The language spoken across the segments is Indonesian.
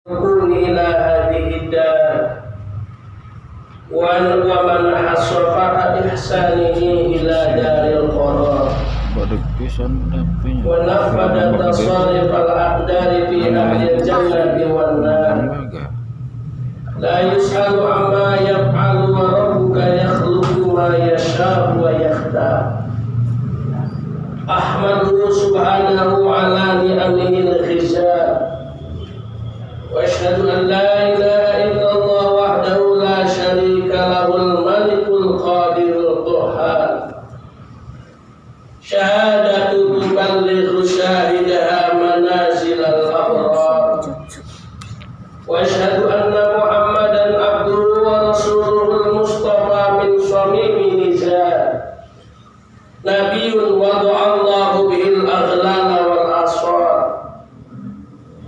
إلى هذه الدار ومن حصفها إحسانه إلى دار القرار ونفذ تصارف الأقدار في أهل الجنة والنار لا يسأل عما يفعل وربك يخلق ما يشاء ويختار أحمده سبحانه على نعمه الخزان وأشهد أن لا إله إلا الله وحده لا شريك له الملك القادر القهار شهادة تبلغ شاهدها منازل الأبرار وأشهد أن محمدا عبده ورسوله المصطفى من صميم نزال نبي وضع الله به الأغلال والأسرار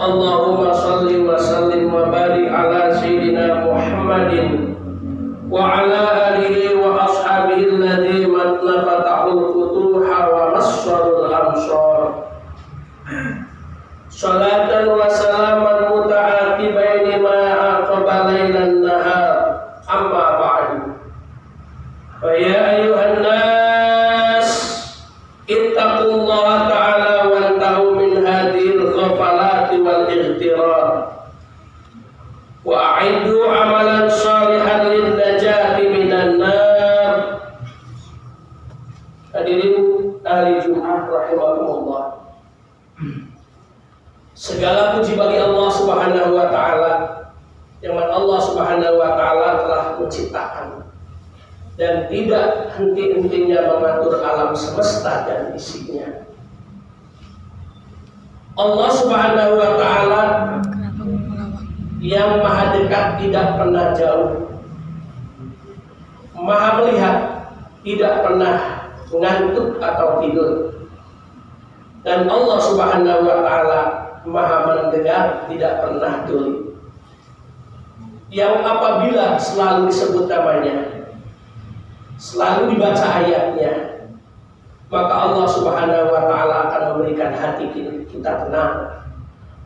اللهم صل وسلم وبارك على سيدنا محمد وعلى آله وأصحابه الذين فتحوا الفتوح ومصروا الأمصار صلاة وسلاما متعاقبين ما عقب ليل النهار أما بعد فيا أيها الناس اتقوا الله تعالى وانتهوا من هذه الغفلات والاغترار وأعدوا عملا صالحا للنجاة من النار. Hadirin ahli Jumat rahimakumullah. Segala puji bagi Allah Subhanahu wa taala yang Allah Subhanahu wa taala telah menciptakan dan tidak henti-hentinya mengatur alam semesta dan isinya. Allah Subhanahu wa taala yang maha dekat tidak pernah jauh, maha melihat tidak pernah ngantuk atau tidur, dan Allah Subhanahu wa taala maha mendengar tidak pernah tuli, yang apabila selalu disebut namanya, selalu dibaca ayatnya, maka Allah Subhanahu wa taala akan memberikan hati kita tenang.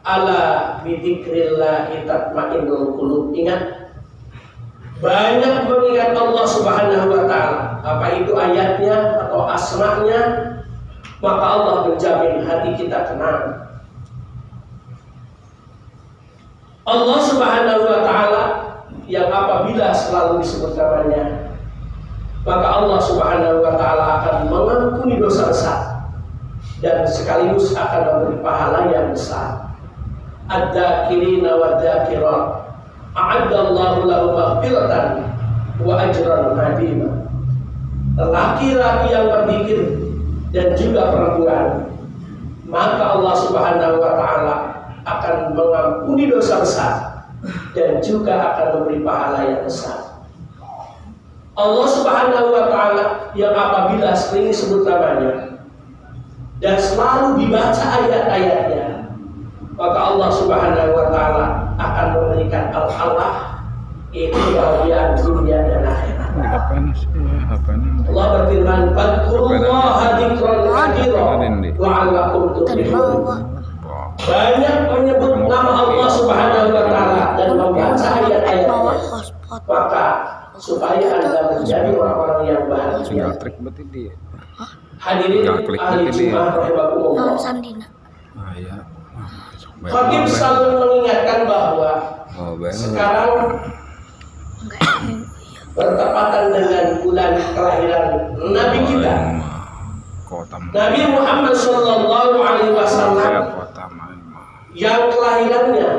Ala bidzikrillahi tatmainnul qulub. Ingat, banyak mengingat Allah Subhanahu wa taala, apa itu ayatnya atau asma'nya, maka Allah menjamin hati kita tenang. Allah Subhanahu wa taala yang apabila selalu disebut namanya, maka Allah Subhanahu wa taala akan mengampuni dosa besar dan sekaligus akan memberi pahala yang besar. Ad-dzakirina wad-dzakirat a'addallahu lahum maghfiratan wa ajran 'azima. Laki-laki yang berzikir dan juga perempuan, maka Allah Subhanahu wa taala akan mengampuni dosa besar dan juga akan memberi pahala yang besar. Allah Subhanahu wa taala yang apabila sering disebut namanya dan selalu dibaca ayat-ayatnya, maka Allah Subhanahu wa taala akan memberikan al-falah, itu kebahagiaan dunia dan akhirat. Allah berfirman, "Fadhkurullaha dzikran katsiran la'allakum tuflihun." Banyak menyebut nama Allah Subhanahu wa taala dan membaca ayat-ayatnya, maka supaya Anda menjadi orang-orang yang bahagia. Hadirin ahli Jumat rahimakumullah. Khatib selalu mengingatkan bahwa sekarang bertepatan dengan bulan kelahiran Nabi kita, Nabi Muhammad sallallahu alaihi wasallam, yang kelahirannya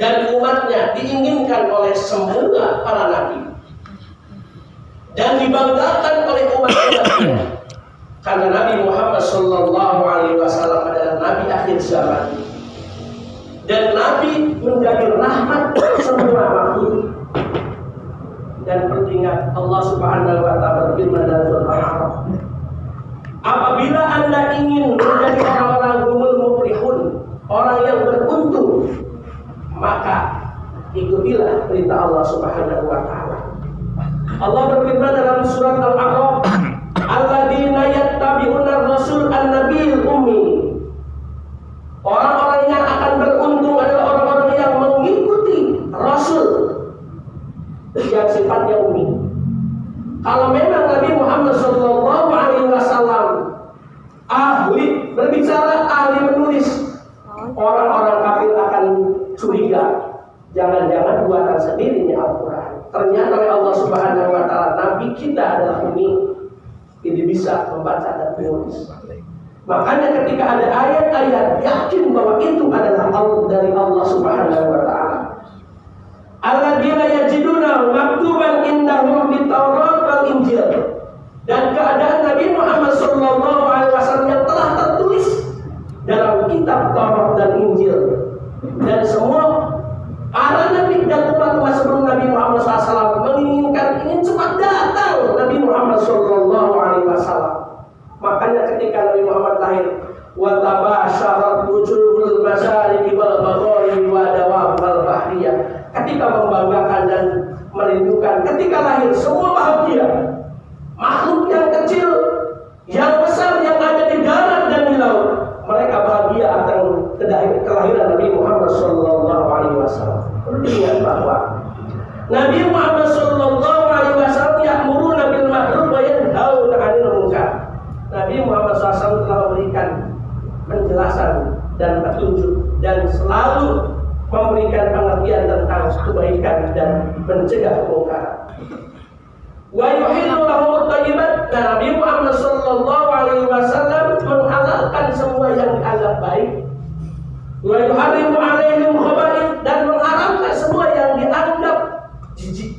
dan umatnya diinginkan oleh semua para nabi dan dibanggakan oleh umatnya, karena Nabi Muhammad sallallahu alaihi wasallam adalah nabi akhir zaman dan nabi menjadi rahmat semua makhluk. Dan ingat, Allah Subhanahu wa taala berfirman dalam surah Al-A'raf, apabila Anda ingin menjadi orang-orang humul muflihun, orang yang beruntung, maka ikutilah perintah Allah Subhanahu wa taala. Allah berfirman dalam surat Al-A'raf, alladzina yattabi'una rasul an-nabiyil ummi. Orang-orang yang akan beruntung adalah orang-orang yang mengikuti curiga, jangan-jangan buatan sendirinya Al-Quran. Ternyata oleh Allah Subhanahu wa Ta'ala, Nabi kita adalah umi, ini bisa membaca dan menulis. Makanya ketika ada ayat-ayat, yakin bahwa itu adalah dari Allah Subhanahu wa Ta'ala. Alladzina yajiduna maktuban indahum fit Taurat wal Injil. Dan keadaan Nabi Muhammad sallallahu alaihi wasallam yang telah tertulis dalam kitab Taurat dan Injil. Dan semua para nabi dan umat sebelum Nabi Muhammad SAW ingin cepat datang Nabi Muhammad sallallahu alaihi wasallam. Makanya ketika Nabi Muhammad lahir, wa tabasyarat wujuhul masyariqi wal magharibi wa dawab wal bahriyah. Ketika membanggakan dan merindukan, ketika lahir semua bahagia. Makhluk yang kecil, yang besar, yang ada di darat dan di laut, mereka bahagia akan kelahiran Nabi Muhammad sallallahu alaihi wasallam. Perlu diingat bahwa Nabi Muhammad sallallahu alaihi wasallam ya'muruna bil ma'ruf wa yanhauna 'anil munkar. Nabi Muhammad SAW telah memberikan penjelasan dan petunjuk dan selalu memberikan pengertian tentang kebaikan dan mencegah kemungkaran. Wa yuhillu lahum at-thayyibat. Nabi Muhammad sallallahu alaihi wasallam menghalalkan semua yang dianggap baik. Wa yuharrimu alaihim khaba'ith, dan mengharamkan semua yang dianggap jijik.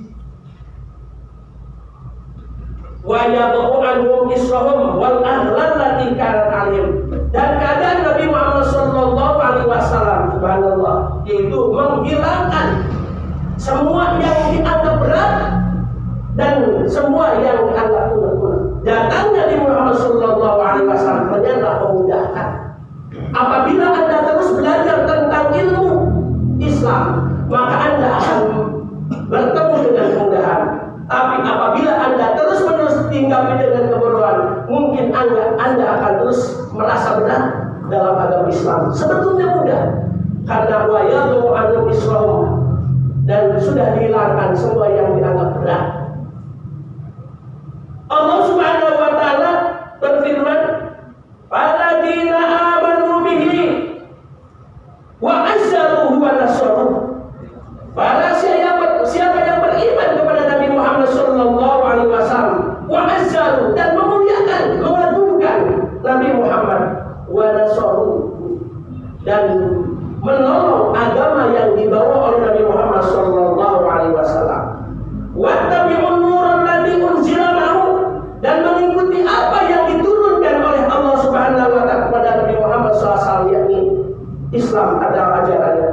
Wa yadhu anhum israhum wal aghlal lati kanat alaihim. Dan keadaan Nabi Muhammad sallallahu alaihi wasallam, subhanallah, yaitu menghilangkan semua yang dianggap berat dan semua yang dianggap punah-punah. Datangnya Nabi Muhammad sallallahu alaihi wasallam ternyata memudahkan. Apabila Anda terus belajar tentang ilmu Islam, maka Anda akan bertemu dengan kemudahan. Tapi apabila Anda terus-menerus tinggal dengan kebodohan, mungkin Anda akan terus merasa berat dalam agama Islam. Sebetulnya mudah, karena wa yadhu anhum israhum, dan sudah dihilangkan semua yang dianggap berat. Allah Subhanahu wa Ta'ala berfirman, "Alladzina amanu bihi wa azzaruhu wa nasaruhu." Para siapa yang beriman kepada Nabi Muhammad sallallahu alaihi wasallam, wa azzaruhu, dan memuliakan, mengagungkan Nabi Muhammad, wa nasaruhu, dan menolong agama yang dibawa oleh Nabi Muhammad sallallahu alaihi wasallam. Wattabi'un nuran ladzi unzila ma'ahu, dan mengikuti apa yang diturunkan oleh Allah Subhanahu wa Ta'ala kepada Nabi Muhammad SAW, yakni Islam adalah ajarannya.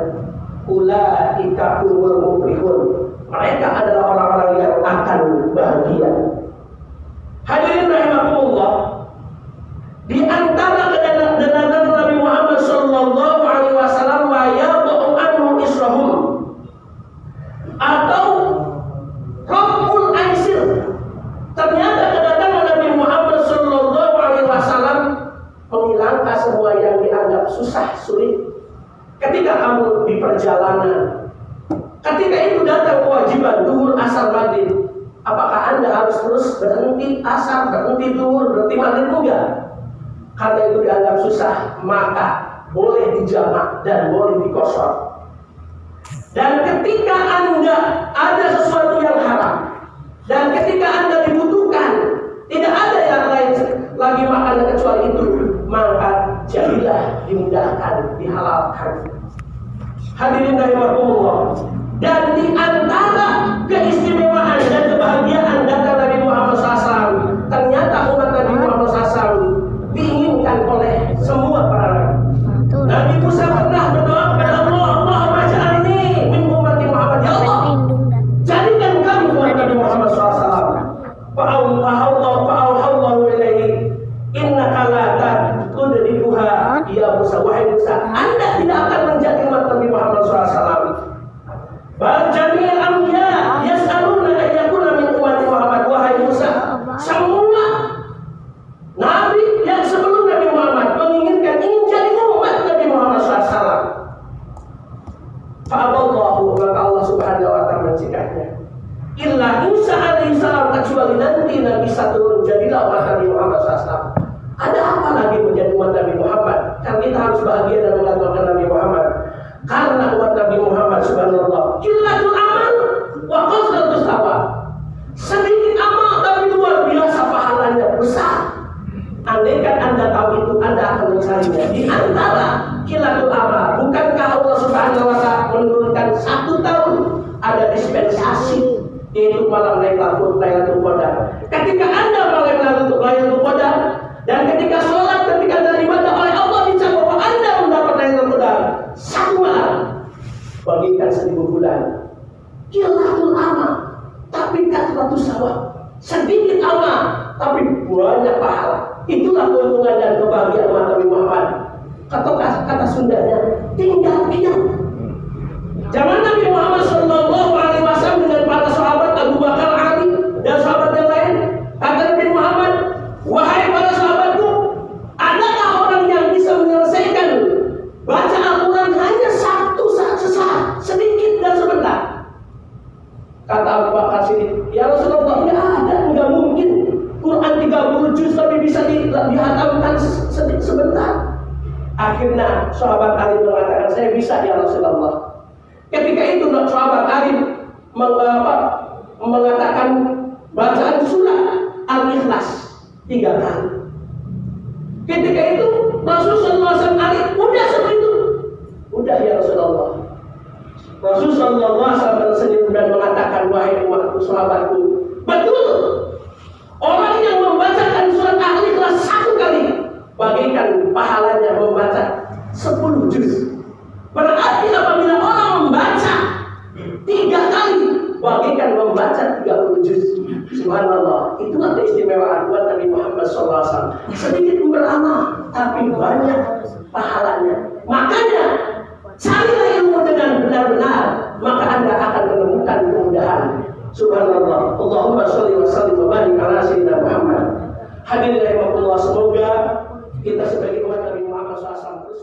Ulaika humul muflihun, mereka adalah orang-orang yang akan bahagia. Hadirin rahimakumullah, di antara kedatangan Nabi Muhammad sallallahu alaihi wasallam wa yadhu anhum israhum, atau Rabbul Aisir, ternyata kedatangan Nabi Muhammad sallallahu alaihi wasallam menghilangkan semua yang dianggap susah, sulit. Ketika kamu di perjalanan, ketika itu datang kewajiban zuhur, asar, maghrib, apakah Anda harus terus berhenti asar, berhenti zuhur, berhenti maghrib? Enggak. Karena itu dianggap susah, maka boleh dijamak dan boleh dikosor. Dan ketika Anda ada sesuatu yang haram, dan ketika Anda dibutuhkan, tidak ada yang lain lagi makanan kecuali itu, maka jadilah dimudahkan, dihalalkan. Hadirin rahimakumullah. Dan di antara keistimewaan dan kebahagiaan datang Nabi Muhammad SAW, ternyata umat Nabi Muhammad SAW diinginkan oleh semua para nabi. Nabi Musa pernah berdoa kepada Allah, Allahumma ja'alni min ummati Muhammad, ya Allah, jadikan kami umat Nabi Muhammad SAW. Fa'auhallahu ilaihi innaka la tudrikuha ya Musa, wahai Musa, Anda tidak akan menjadi umat Nabi Muhammad SAW. Bal jami'al anbiya yas'aluna ayyakuna min ummati Muhammad, wahai Musa, semua nabi yang sebelum Nabi Muhammad ingin jadi umat Nabi Muhammad SAW. Fa'aballahu, maka Allah Subhanahu wa Ta'ala mencegahnya. Illa Isa alaihissalam, kecuali nanti Nabi Isa turun jadilah umat Nabi Muhammad SAW. Ada apa lagi menjadi umat Nabi Muhammad? Kan kita harus bahagia dan mengagungkan Nabi Muhammad. Karena umat Nabi Muhammad subhanallah, qillatul amal wa qasratus thawab. Sedikit amal tapi luar biasa pahalanya besar. Andaikan Anda tahu itu, Anda akan mencarinya. Di antara qillatul amal, bukankah Allah subhanahu wa ta'ala menurunkan 1 tahun ada dispensasi, yaitu malam Lailatul Qadar. Ketika Anda malam Lailatul Qadar dan ketika sholat, ketika Anda ibadah oleh Allah, dicap bahwa Anda mendapat Lailatul Qadar 1 malam, bagikan 1000 bulan. Qillatul amal tapi kathratus thawab. Sedikit amal tapi banyak pahala. Itulah keuntungan dan kebahagiaan umat Nabi Muhammad. Kata Sundanya, tinggal diam. Zaman Nabi Muhammad Shallallahu Alaihi Wasallam dengan para sahabat Abu Bakar, Ali dan sahabat yang lain, kata Nabi Muhammad, wahai para sahabatku, adakah orang yang bisa menyelesaikan baca Al-Quran hanya satu sesaat, sedikit dan sebentar? Kata Abu Bakar Siddiq, ya Rasulullah, enggak mungkin. Quran 30 juz tapi bisa dihatamkan sebentar. Akhirnya sahabat Ali mengatakan, saya bisa ya Rasulullah. Ketika itu sahabat Ali mengatakan bacaan surah Al-Ikhlas 3 kali. Ketika itu Rasulullah SAW, udah seperti itu. Udah ya Rasulullah. Rasulullah SAW tersenyum dan mengatakan, wahai umatku, sahabatku, betul. Orang yang membacakan surat Al-Ikhlas 1 kali, bagikan pahalanya membaca 10 juz. Berarti apabila orang membaca 3 kali, bagikan membaca 30 juz. Subhanallah, itulah keistimewaan buat Nabi Muhammad SAW. Sedikit beramal, tapi banyak pahalanya. Makanya carilah ilmu dengan benar-benar, maka Anda akan menemukan kemudahan. Subhanallah. Allahumma sholli wa sallim wa barik ala sayyidina Muhammad. Hadirin rahimakumullah, semoga kita sebagai umat Nabi Muhammad SAW terus